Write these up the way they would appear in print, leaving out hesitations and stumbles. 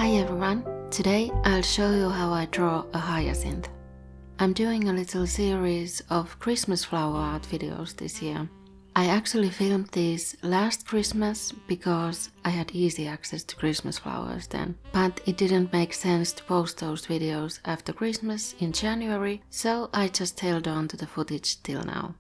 Hi everyone, today I'll show you how I draw a hyacinth. I'm doing a little series of Christmas flower art videos this year. I actually filmed these last Christmas because I had easy access to Christmas flowers then, but it didn't make sense to post those videos after Christmas in January, so I just held on to the footage till now.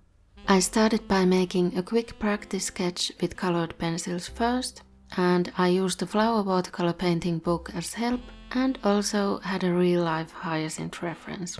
I started by making a quick practice sketch with colored pencils first, and I used the flower watercolor painting book as help and also had a real-life hyacinth reference.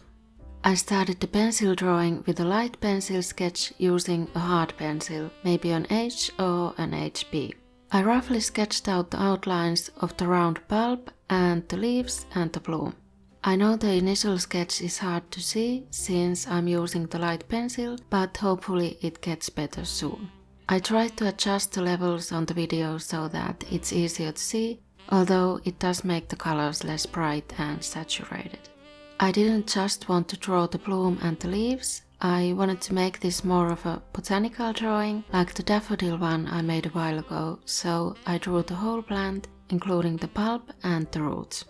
I started the pencil drawing with a light pencil sketch using a hard pencil, maybe an H or an HB. I roughly sketched out the outlines of the round bulb and the leaves and the bloom. I know the initial sketch is hard to see since I'm using the light pencil, but hopefully it gets better soon. I tried to adjust the levels on the video so that it's easier to see, although it does make the colors less bright and saturated. I didn't just want to draw the bloom and the leaves, I wanted to make this more of a botanical drawing, like the daffodil one I made a while ago, so I drew the whole plant, including the bulb and the roots.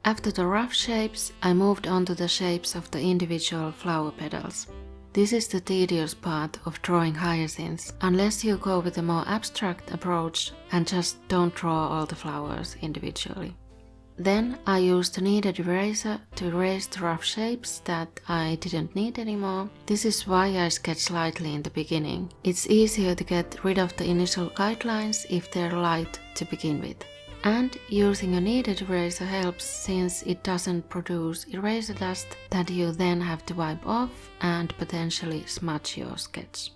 After the rough shapes, I moved on to the shapes of the individual flower petals. This is the tedious part of drawing hyacinths, unless you go with a more abstract approach and just don't draw all the flowers individually. Then I used a kneaded eraser to erase the rough shapes that I didn't need anymore. This is why I sketch lightly in the beginning. It's easier to get rid of the initial guidelines if they're light to begin with. And using a kneaded eraser helps since it doesn't produce eraser dust that you then have to wipe off and potentially smudge your sketch.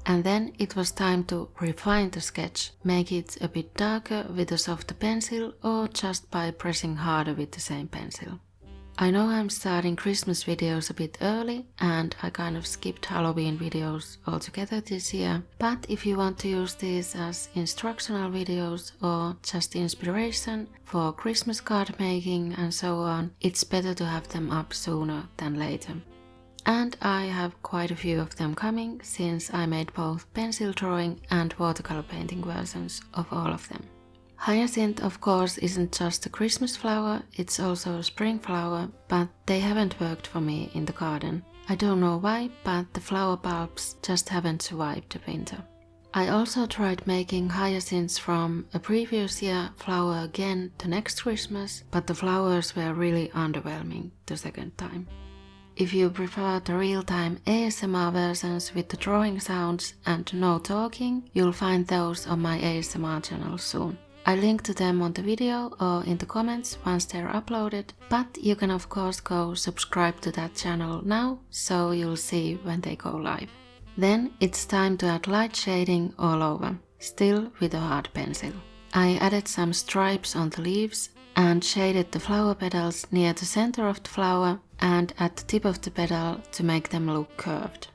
And then it was time to refine the sketch, make it a bit darker with a softer pencil or just by pressing harder with the same pencil. I know I'm starting Christmas videos a bit early and I kind of skipped Halloween videos altogether this year, but if you want to use these as instructional videos or just inspiration for Christmas card making and so on, it's better to have them up sooner than later. And I have quite a few of them coming since I made both pencil drawing and watercolor painting versions of all of them. Hyacinth, of course, isn't just a Christmas flower, it's also a spring flower, but they haven't worked for me in the garden. I don't know why, but the flower bulbs just haven't survived the winter. I also tried making hyacinths from a previous year flower again the next Christmas, but the flowers were really underwhelming the second time. If you prefer the real-time ASMR versions with the drawing sounds and no talking, you'll find those on my ASMR channel soon. I link to them on the video or in the comments once they're uploaded, but you can of course go subscribe to that channel now, so you'll see when they go live. Then it's time to add light shading all over, still with a hard pencil. I added some stripes on the leaves and shaded the flower petals near the center of the flower and at the tip of the petal to make them look curved.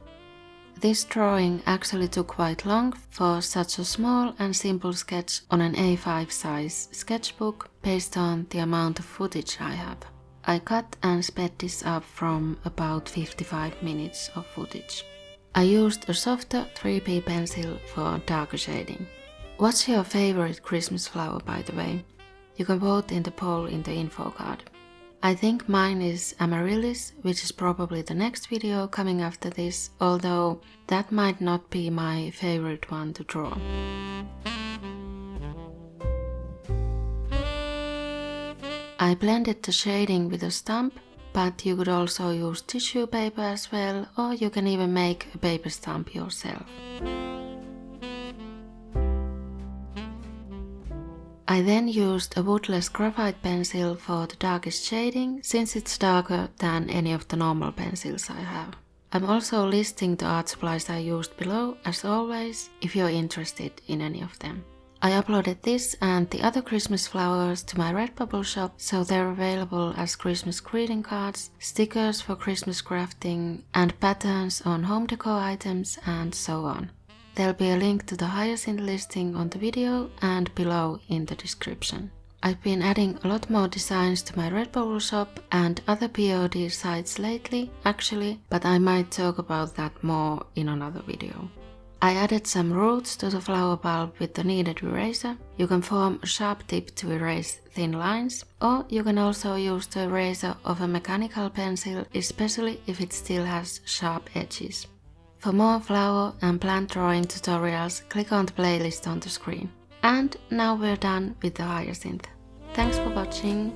This drawing actually took quite long for such a small and simple sketch on an A5 size sketchbook based on the amount of footage I have. I cut and sped this up from about 55 minutes of footage. I used a softer 3B pencil for darker shading. What's your favorite Christmas flower, by the way? You can vote in the poll in the info card. I think mine is Amaryllis, which is probably the next video coming after this, although that might not be my favorite one to draw. I blended the shading with a stump, but you could also use tissue paper as well, or you can even make a paper stump yourself. I then used a woodless graphite pencil for the darkest shading, since it's darker than any of the normal pencils I have. I'm also listing the art supplies I used below, as always, if you're interested in any of them. I uploaded this and the other Christmas flowers to my Redbubble shop, so they're available as Christmas greeting cards, stickers for Christmas crafting, and patterns on home decor items, and so on. There'll be a link to the hyacinth listing on the video and below in the description. I've been adding a lot more designs to my Redbubble shop and other POD sites lately, actually, but I might talk about that more in another video. I added some roots to the flower bulb with the needed eraser. You can form a sharp tip to erase thin lines, or you can also use the eraser of a mechanical pencil, especially if it still has sharp edges. For more flower and plant drawing tutorials, click on the playlist on the screen. And now we're done with the hyacinth. Thanks for watching!